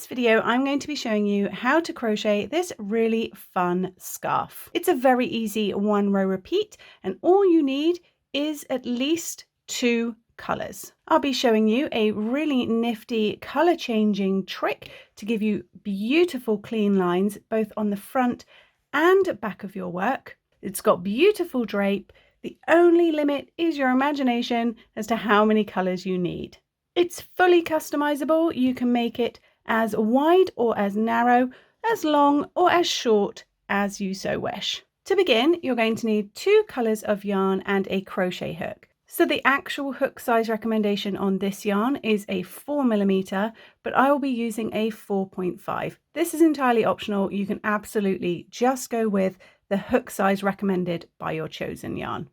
this video, I'm going to be showing you how to crochet this really fun scarf. It's a very easy 1-row repeat, and all you need is at least 2 colors. I'll be showing you a really nifty color changing trick to give you beautiful clean lines both on the front and back of your work. It's got beautiful drape. The only limit is your imagination as to how many colors you need. It's fully customizable. You can make it as wide or as narrow, as long or as short as you so wish. To begin, you're going to need 2 colors of yarn and a crochet hook. So the actual hook size recommendation on this yarn is a 4mm, but I will be using a 4.5. This is entirely optional. You can absolutely just go with the hook size recommended by your chosen yarn.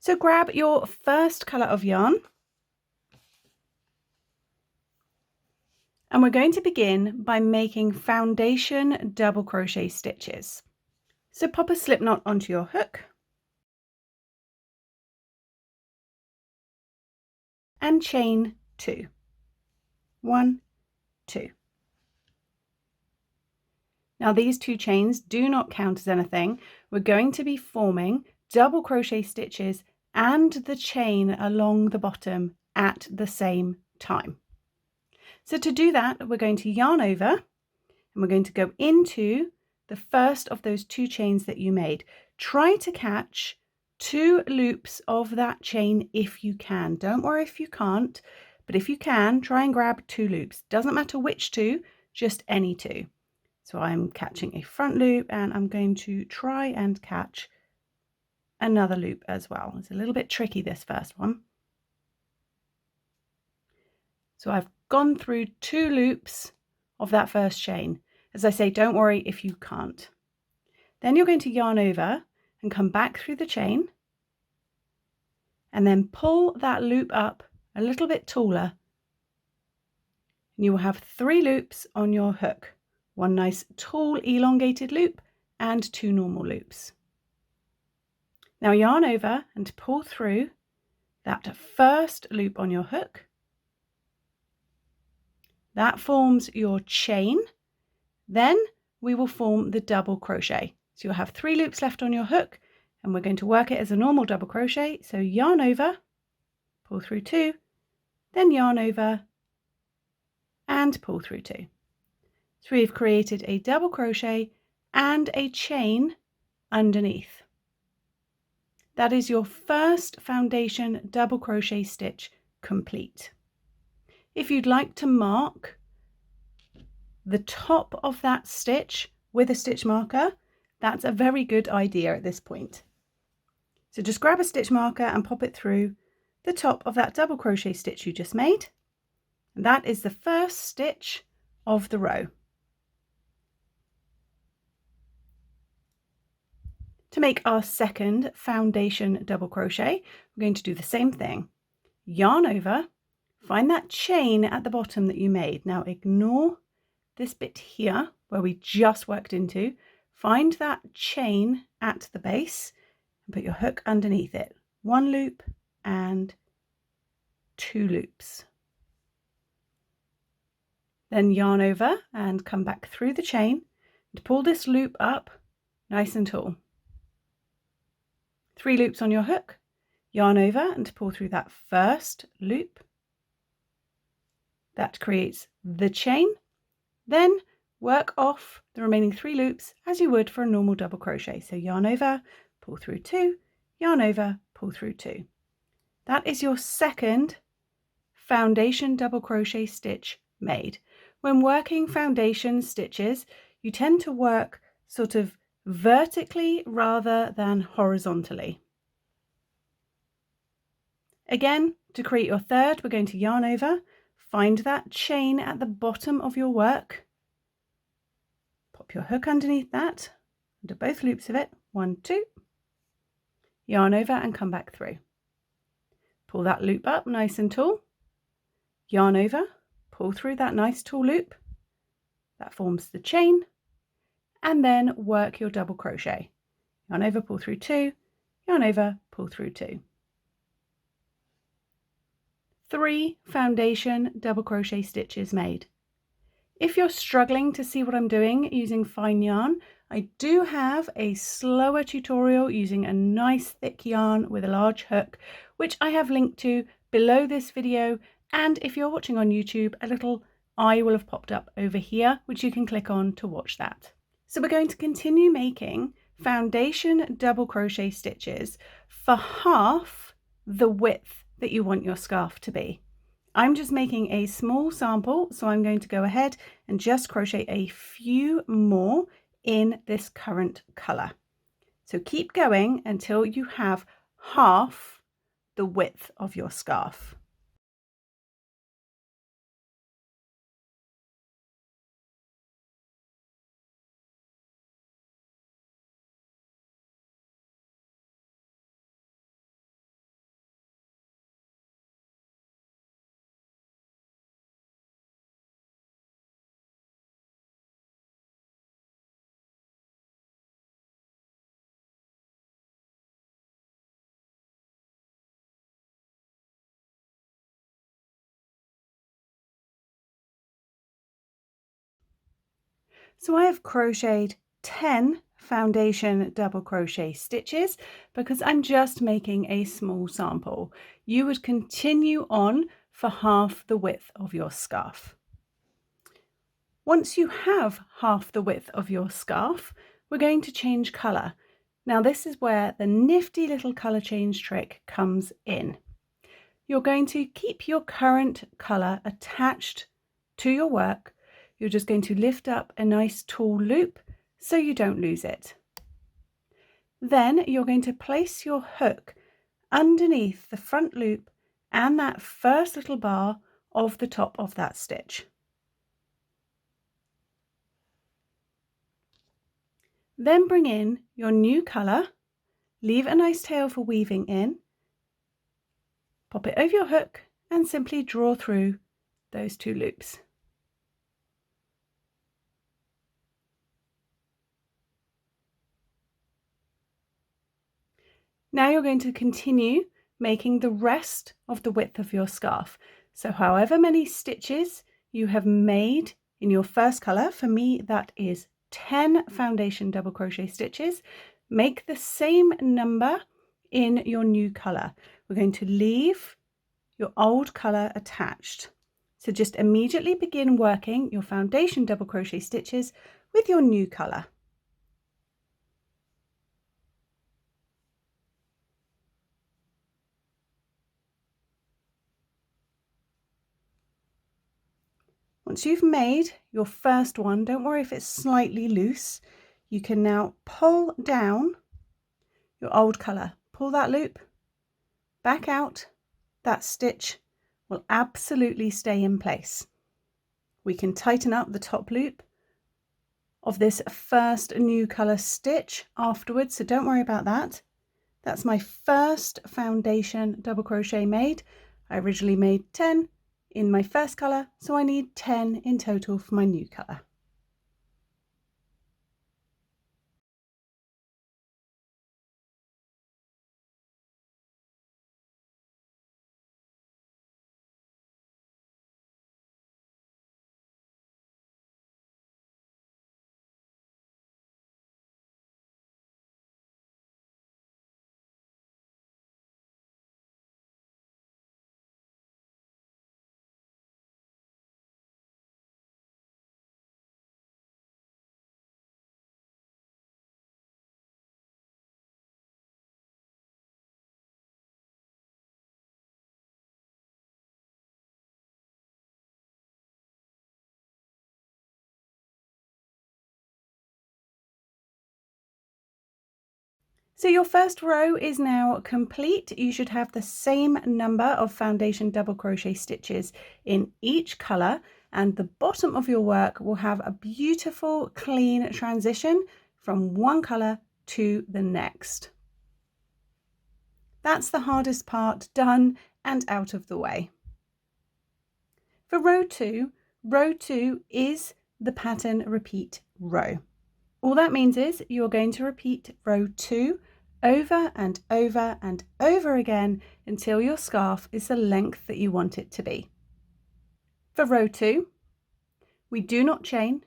So grab your first color of yarn, and we're going to begin by making foundation double crochet stitches. So pop a slip knot onto your hook and chain 2. 1, 2. Now these 2 chains do not count as anything. We're going to be forming double crochet stitches and the chain along the bottom at the same time. So to do that, we're going to yarn over and we're going to go into the first of those 2 chains that you made. Try to catch 2 loops of that chain if you can. Don't worry if you can't, but if you can, try and grab 2 loops. Doesn't matter which 2, just any 2. So I'm catching a front loop and I'm going to try and catch another loop as well. It's a little bit tricky, this first one. So I've gone through 2 loops of that first chain. As I say, don't worry if you can't. Then you're going to yarn over and come back through the chain and then pull that loop up a little bit taller. And you will have 3 loops on your hook. 1 nice tall elongated loop and 2 normal loops. Now yarn over and pull through that first loop on your hook. That forms your chain. Then we will form the double crochet. So you'll have 3 loops left on your hook and we're going to work it as a normal double crochet. So yarn over, pull through 2, then yarn over and pull through 2. So we've created a double crochet and a chain underneath. That is your first foundation double crochet stitch complete. If you'd like to mark the top of that stitch with a stitch marker, that's a very good idea at this point. So just grab a stitch marker and pop it through the top of that double crochet stitch you just made. And that is the first stitch of the row. To make our second foundation double crochet, we're going to do the same thing. Yarn over, find that chain at the bottom that you made. Now ignore this bit here where we just worked into. Find that chain at the base and put your hook underneath it. 1 loop and 2 loops. Then yarn over and come back through the chain and pull this loop up nice and tall. 3 loops on your hook, yarn over and pull through that first loop. That creates the chain. Then work off the remaining 3 loops as you would for a normal double crochet. So yarn over, pull through 2, yarn over, pull through 2. That is your second foundation double crochet stitch made. When working foundation stitches, you tend to work sort of vertically rather than horizontally. Again, to create your third, we're going to yarn over, find that chain at the bottom of your work, pop your hook underneath that, under both loops of it, 1, 2, yarn over and come back through. Pull that loop up nice and tall, yarn over, pull through that nice tall loop, that forms the chain, and then work your double crochet. Yarn over, pull through 2, yarn over, pull through 2. 3 foundation double crochet stitches made. If you're struggling to see what I'm doing using fine yarn, I do have a slower tutorial using a nice thick yarn with a large hook, which I have linked to below this video, and if you're watching on YouTube, a little eye will have popped up over here, which you can click on to watch that. So we're going to continue making foundation double crochet stitches for half the width that you want your scarf to be. I'm just making a small sample, so I'm going to go ahead and just crochet a few more in this current color. So keep going until you have half the width of your scarf. So I have crocheted 10 foundation double crochet stitches because I'm just making a small sample. You would continue on for half the width of your scarf. Once you have half the width of your scarf, we're going to change colour. Now this is where the nifty little colour change trick comes in. You're going to keep your current colour attached to your work. You're just going to lift up a nice tall loop so you don't lose it. Then you're going to place your hook underneath the front loop and that first little bar of the top of that stitch. Then bring in your new colour, leave a nice tail for weaving in, pop it over your hook and simply draw through those two loops. Now you're going to continue making the rest of the width of your scarf. So however many stitches you have made in your first colour, for me that is 10 foundation double crochet stitches, make the same number in your new colour. We're going to leave your old colour attached. So just immediately begin working your foundation double crochet stitches with your new colour. Once you've made your first one, don't worry if it's slightly loose, you can now pull down your old colour. Pull that loop back out, that stitch will absolutely stay in place. We can tighten up the top loop of this first new colour stitch afterwards, so don't worry about that. That's my first foundation double crochet made. I originally made 10 in my first colour, so I need 10 in total for my new colour. So your first row is now complete. You should have the same number of foundation double crochet stitches in each colour, and the bottom of your work will have a beautiful clean transition from one colour to the next. That's the hardest part done and out of the way. For row 2 is the pattern repeat row. All that means is you're going to repeat row 2 over and over and over again until your scarf is the length that you want it to be. For row 2, We do not chain,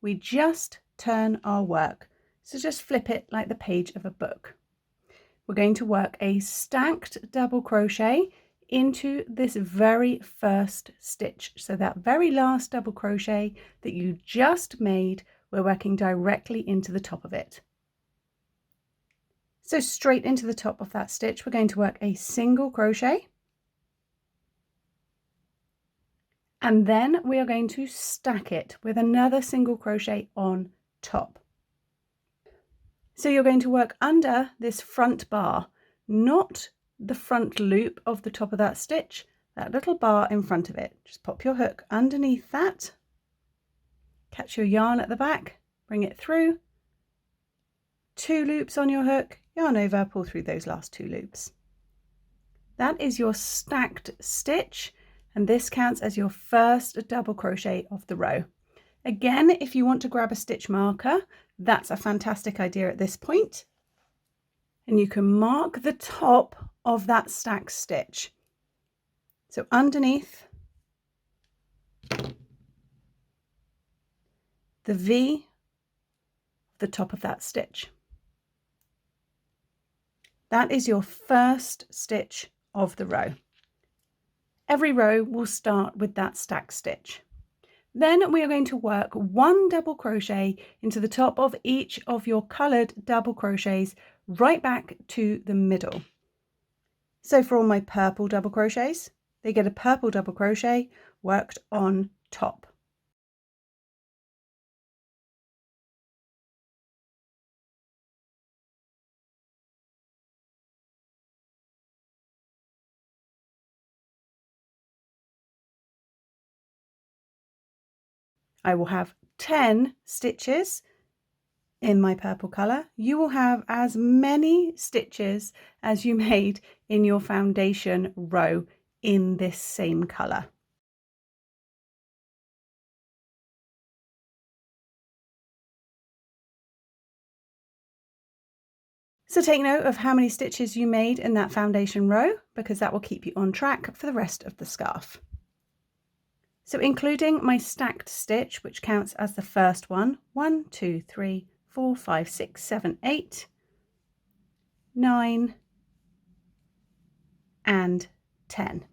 we just turn our work. So just flip it like the page of a book. We're going to work a stacked double crochet into this very first stitch. So that very last double crochet that you just made, we're working directly into the top of it. So straight into the top of that stitch, we're going to work a single crochet. And then we are going to stack it with another single crochet on top. So you're going to work under this front bar, not the front loop of the top of that stitch, that little bar in front of it. Just pop your hook underneath that, catch your yarn at the back, bring it through, 2 loops on your hook, yarn over, pull through those last 2 loops. That is your stacked stitch, and this counts as your first double crochet of the row. Again, if you want to grab a stitch marker, that's a fantastic idea at this point. And you can mark the top of that stacked stitch. So underneath the V, the top of that stitch. That is your first stitch of the row. Every row will start with that stacked stitch. Then we are going to work 1 double crochet into the top of each of your coloured double crochets right back to the middle. So for all my purple double crochets, they get a purple double crochet worked on top. I will have 10 stitches in my purple colour. You will have as many stitches as you made in your foundation row in this same colour. So take note of how many stitches you made in that foundation row, because that will keep you on track for the rest of the scarf. So including my stacked stitch, which counts as the first one, 1, 2, 3, 4, 5, 6, 7, 8, 9, and 10.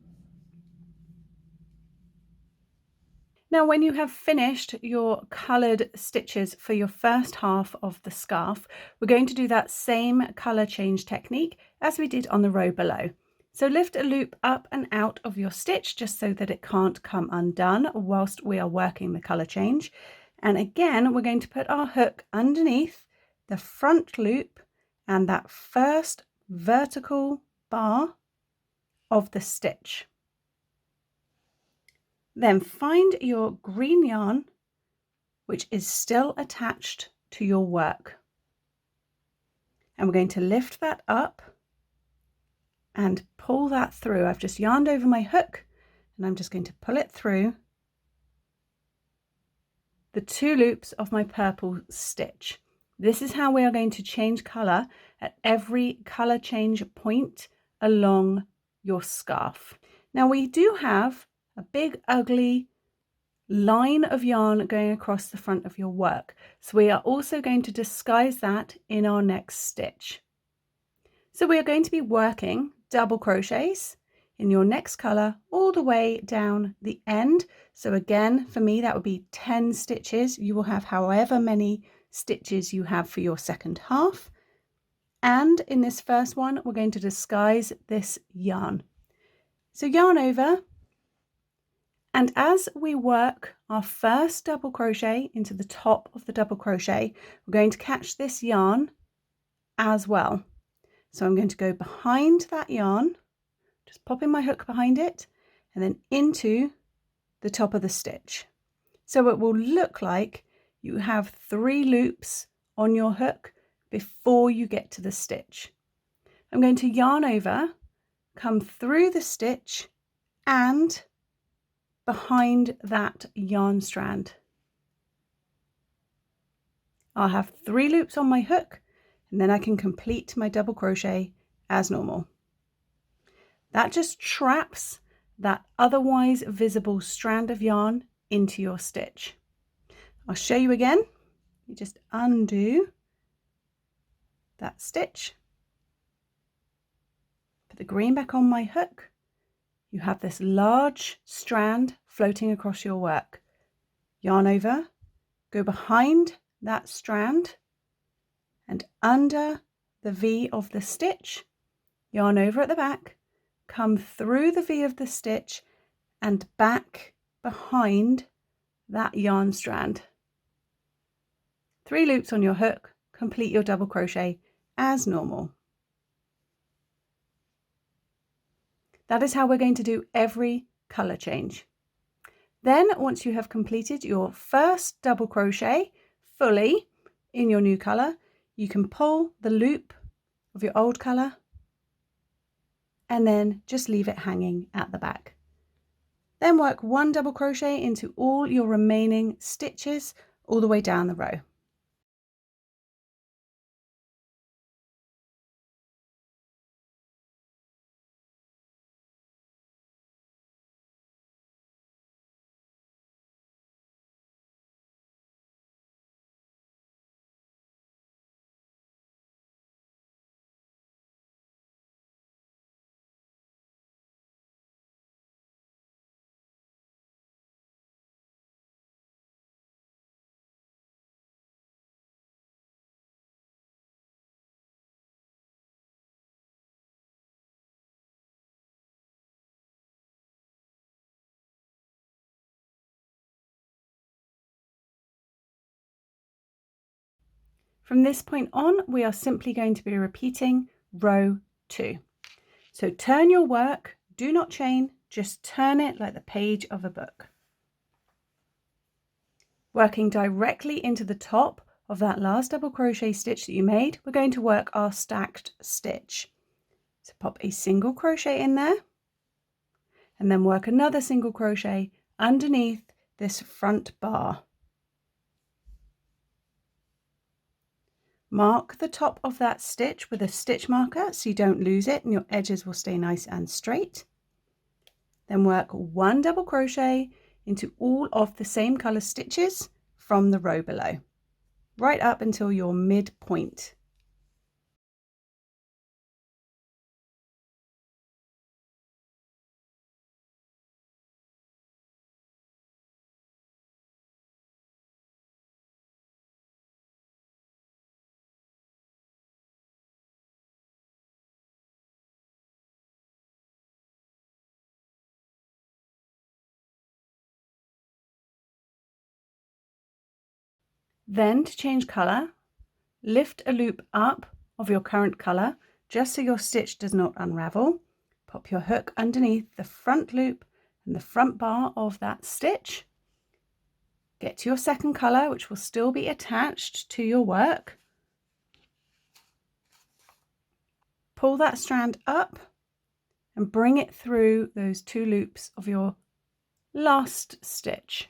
Now, when you have finished your coloured stitches for your first half of the scarf, we're going to do that same colour change technique as we did on the row below. So lift a loop up and out of your stitch just so that it can't come undone whilst we are working the colour change. And again, we're going to put our hook underneath the front loop and that first vertical bar of the stitch. Then find your green yarn, which is still attached to your work. And we're going to lift that up and pull that through. I've just yarned over my hook and I'm just going to pull it through the 2 loops of my purple stitch. This is how we are going to change colour at every colour change point along your scarf. Now we do have a big ugly line of yarn going across the front of your work. So we are also going to disguise that in our next stitch. So we are going to be working double crochets in your next colour all the way down the end. So again, for me, that would be 10 stitches. You will have however many stitches you have for your second half. And in this first one, we're going to disguise this yarn. So yarn over. And as we work our first double crochet into the top of the double crochet, we're going to catch this yarn as well. So I'm going to go behind that yarn, just popping my hook behind it, and then into the top of the stitch. So it will look like you have 3 loops on your hook before you get to the stitch. I'm going to yarn over, come through the stitch and behind that yarn strand. I'll have 3 loops on my hook and then I can complete my double crochet as normal. That just traps that otherwise visible strand of yarn into your stitch. I'll show you again. You just undo that stitch, put the green back on my hook. You have this large strand floating across your work. Yarn over, go behind that strand and under the V of the stitch, yarn over at the back, come through the V of the stitch and back behind that yarn strand. 3 loops on your hook, complete your double crochet as normal. That is how we're going to do every colour change. Then once you have completed your first double crochet fully in your new colour, you can pull the loop of your old colour and then just leave it hanging at the back. Then work 1 double crochet into all your remaining stitches all the way down the row. From this point on, we are simply going to be repeating row 2. So turn your work, do not chain, just turn it like the page of a book. Working directly into the top of that last double crochet stitch that you made, we're going to work our stacked stitch. So pop a single crochet in there and then work another single crochet underneath this front bar. Mark the top of that stitch with a stitch marker so you don't lose it and your edges will stay nice and straight. Then work 1 double crochet into all of the same colour stitches from the row below, right up until your midpoint. Then to change colour, lift a loop up of your current colour just so your stitch does not unravel. Pop your hook underneath the front loop and the front bar of that stitch. Get to your second colour, which will still be attached to your work. Pull that strand up and bring it through those 2 loops of your last stitch.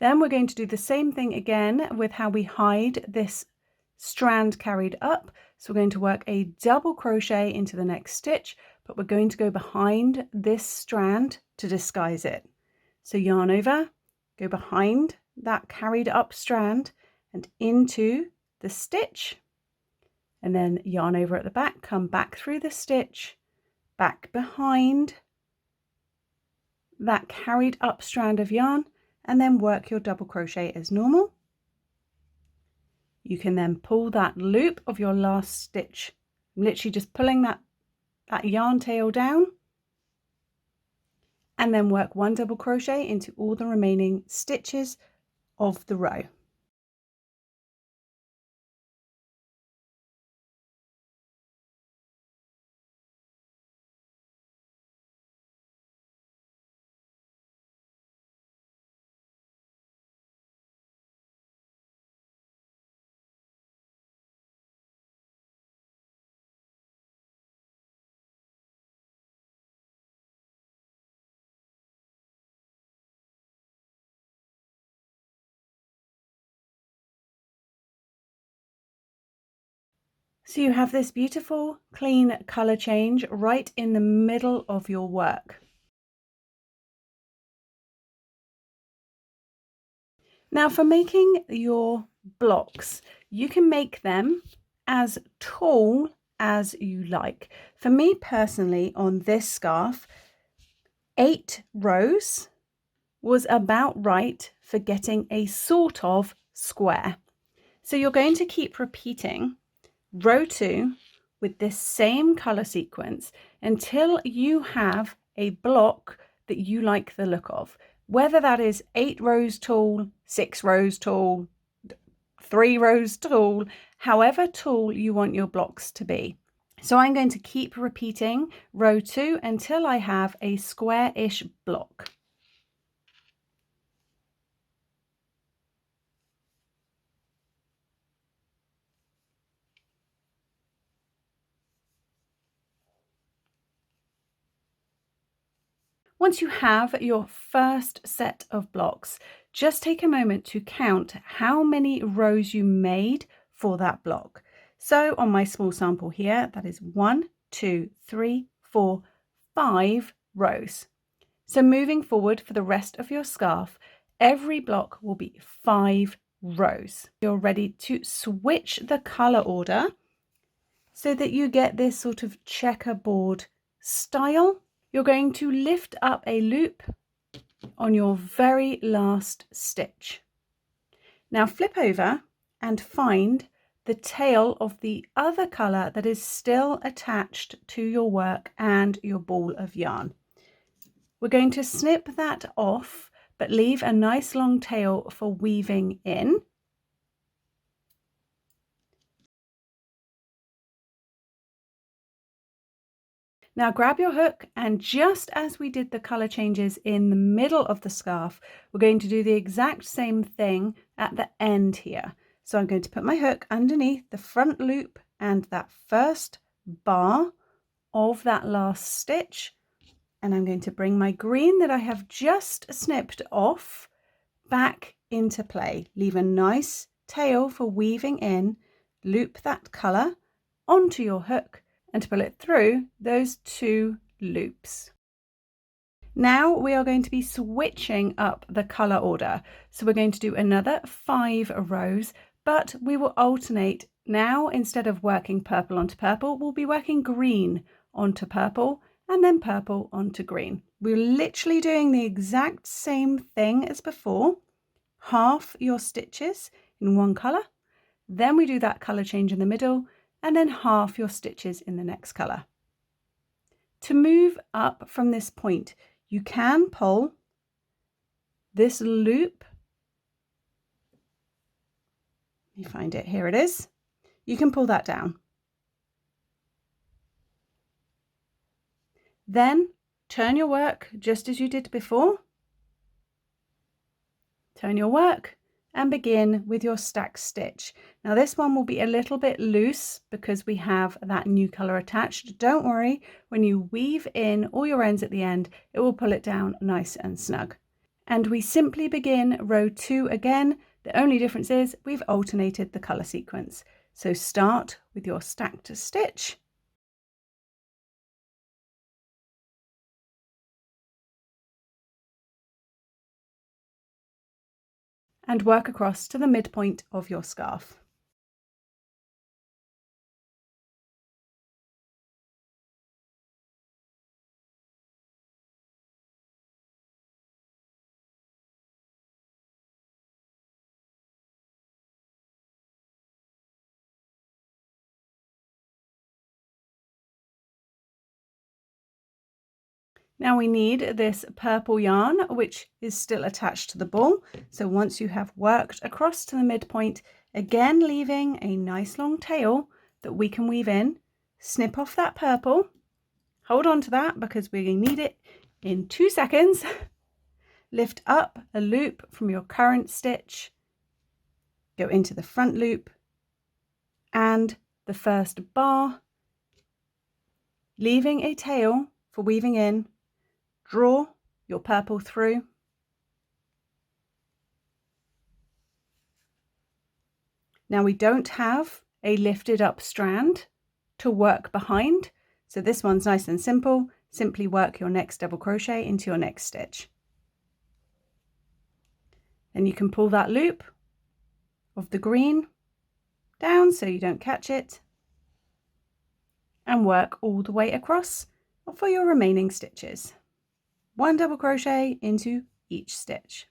Then we're going to do the same thing again with how we hide this strand carried up. So we're going to work a double crochet into the next stitch, but we're going to go behind this strand to disguise it. So yarn over, go behind that carried up strand and into the stitch, and then yarn over at the back, come back through the stitch, back behind that carried up strand of yarn, and then work your double crochet as normal. You can then pull that loop of your last stitch. I'm literally just pulling that yarn tail down, and then work 1 double crochet into all the remaining stitches of the row. So you have this beautiful, clean colour change right in the middle of your work. Now for making your blocks, you can make them as tall as you like. For me personally, on this scarf, 8 rows was about right for getting a sort of square. So you're going to keep repeating row 2 with this same color sequence until you have a block that you like the look of. Whether that is 8 rows tall, 6 rows tall, 3 rows tall, however tall you want your blocks to be. So I'm going to keep repeating row 2 until I have a square-ish block. Once you have your first set of blocks, just take a moment to count how many rows you made for that block. So on my small sample here, that is 1, 2, 3, 4, 5 rows. So moving forward for the rest of your scarf, every block will be 5 rows. You're ready to switch the color order so that you get this sort of checkerboard style. You're going to lift up a loop on your very last stitch. Now flip over and find the tail of the other colour that is still attached to your work and your ball of yarn. We're going to snip that off, but leave a nice long tail for weaving in. Now grab your hook, and just as we did the colour changes in the middle of the scarf, we're going to do the exact same thing at the end here. So I'm going to put my hook underneath the front loop and that first bar of that last stitch, and I'm going to bring my green that I have just snipped off back into play. Leave a nice tail for weaving in, loop that colour onto your hook and pull it through those 2 loops. Now we are going to be switching up the colour order. So we're going to do another 5 rows, but we will alternate. Now instead of working purple onto purple, we'll be working green onto purple and then purple onto green. We're literally doing the exact same thing as before. Half your stitches in one colour, then we do that colour change in the middle, and then half your stitches in the next colour. To move up from this point, you can pull this loop. Let me find it, here it is. You can pull that down. Then turn your work just as you did before. Turn your work and begin with your stack stitch. Now this one will be a little bit loose because we have that new colour attached. Don't worry, when you weave in all your ends at the end, it will pull it down nice and snug. And we simply begin row 2 again. The only difference is we've alternated the colour sequence. So start with your stacked stitch. And work across to the midpoint of your scarf. Now we need this purple yarn, which is still attached to the ball. So once you have worked across to the midpoint, again leaving a nice long tail that we can weave in, snip off that purple, hold on to that because we need it in 2 seconds, lift up a loop from your current stitch, go into the front loop and the first bar, leaving a tail for weaving in. Draw your purple through. Now we don't have a lifted up strand to work behind, so this one's nice and simple. Simply work your next double crochet into your next stitch. Then you can pull that loop of the green down so you don't catch it, and work all the way across for your remaining stitches. 1 double crochet into each stitch.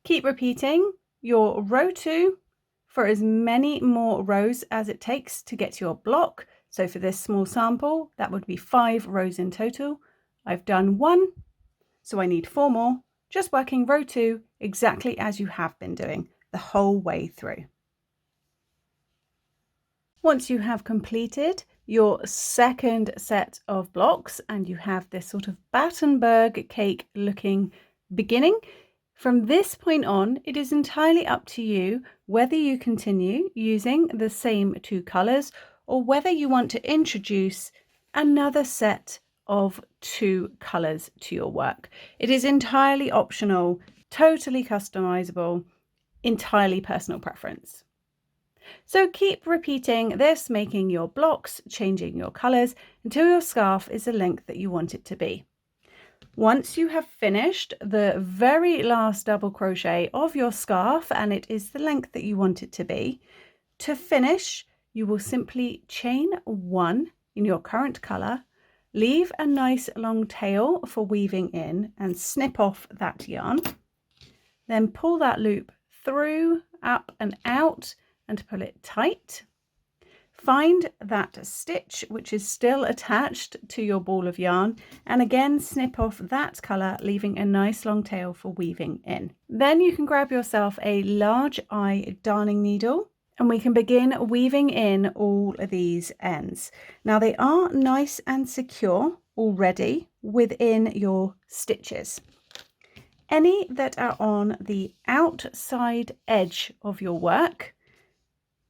Keep repeating your row 2 for as many more rows as it takes to get your block. So for this small sample, that would be 5 rows in total. I've done 1, so I need 4 more, just working row 2 exactly as you have been doing the whole way through. Once you have completed your second set of blocks and you have this sort of Battenberg cake looking beginning, from this point on, it is entirely up to you whether you continue using the same 2 colors or whether you want to introduce another set of 2 colors to your work. It is entirely optional, totally customizable, entirely personal preference. So keep repeating this, making your blocks, changing your colors until your scarf is the length that you want it to be. Once you have finished the very last double crochet of your scarf and it is the length that you want it to be, to finish, you will simply chain 1 in your current color, leave a nice long tail for weaving in and snip off that yarn. Then pull that loop through, up and out and pull it tight. Find that stitch which is still attached to your ball of yarn and again snip off that colour, leaving a nice long tail for weaving in. Then you can grab yourself a large eye darning needle and we can begin weaving in all of these ends. Now they are nice and secure already within your stitches. Any that are on the outside edge of your work,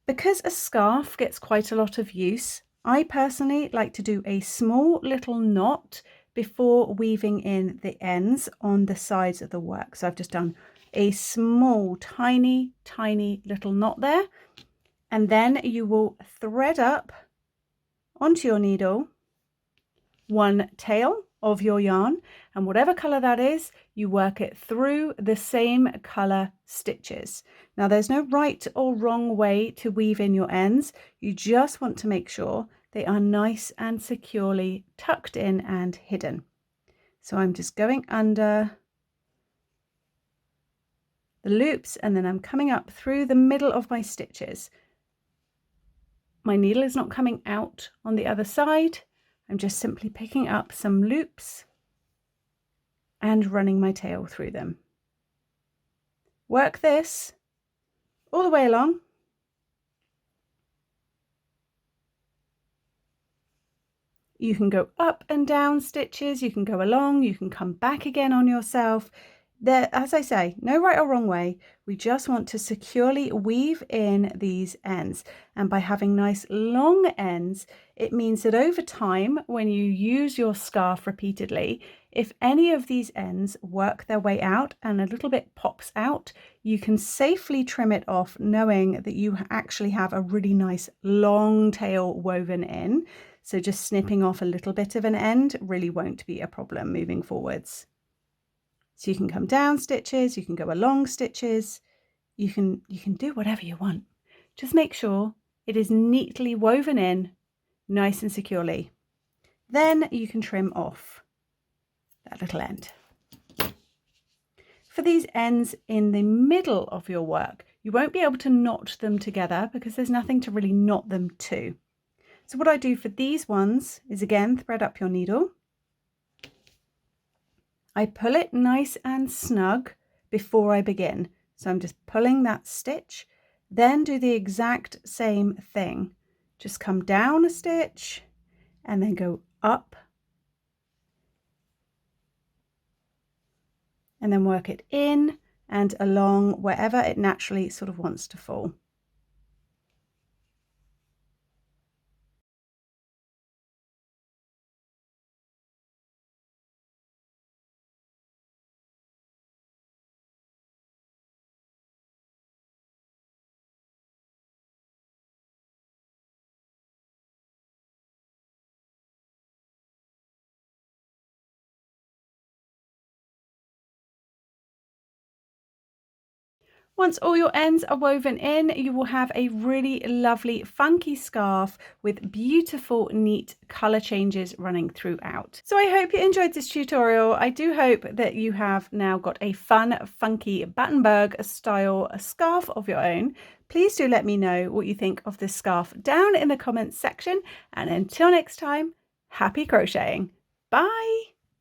because a scarf gets quite a lot of use, I personally like to do a small little knot before weaving in the ends on the sides of the work. So I've just done a small, tiny little knot there. And then you will thread up onto your needle 1 tail of your yarn, and whatever color that is, you work it through the same color stitches. Now there's no right or wrong way to weave in your ends. You just want to make sure they are nice and securely tucked in and hidden. So I'm just going under the loops and then I'm coming up through the middle of my stitches. My needle is not coming out on the other side. I'm just simply picking up some loops and running my tail through them. Work this all the way along. You can go up and down stitches, you can go along, you can come back again on yourself. There, as I say, no right or wrong way. We just want to securely weave in these ends. And by having nice long ends, it means that over time, when you use your scarf repeatedly, if any of these ends work their way out and a little bit pops out, you can safely trim it off, knowing that you actually have a really nice long tail woven in. So just snipping off a little bit of an end really won't be a problem moving forwards. So you can come down stitches, you can go along stitches, you can do whatever you want. Just make sure it is neatly woven in, nice and securely. Then you can trim off that little end. For these ends in the middle of your work, you won't be able to knot them together because there's nothing to really knot them to. So what I do for these ones is again thread up your needle. I pull it nice and snug before I begin. So I'm just pulling that stitch, then do the exact same thing. Just come down a stitch and then go up and then work it in and along wherever it naturally sort of wants to fall. Once all your ends are woven in, you will have a really lovely funky scarf with beautiful neat color changes running throughout. So I hope you enjoyed this tutorial. I do hope that you have now got a fun, funky Battenberg style scarf of your own. Please do let me know what you think of this scarf down in the comments section. And until next time, happy crocheting. Bye!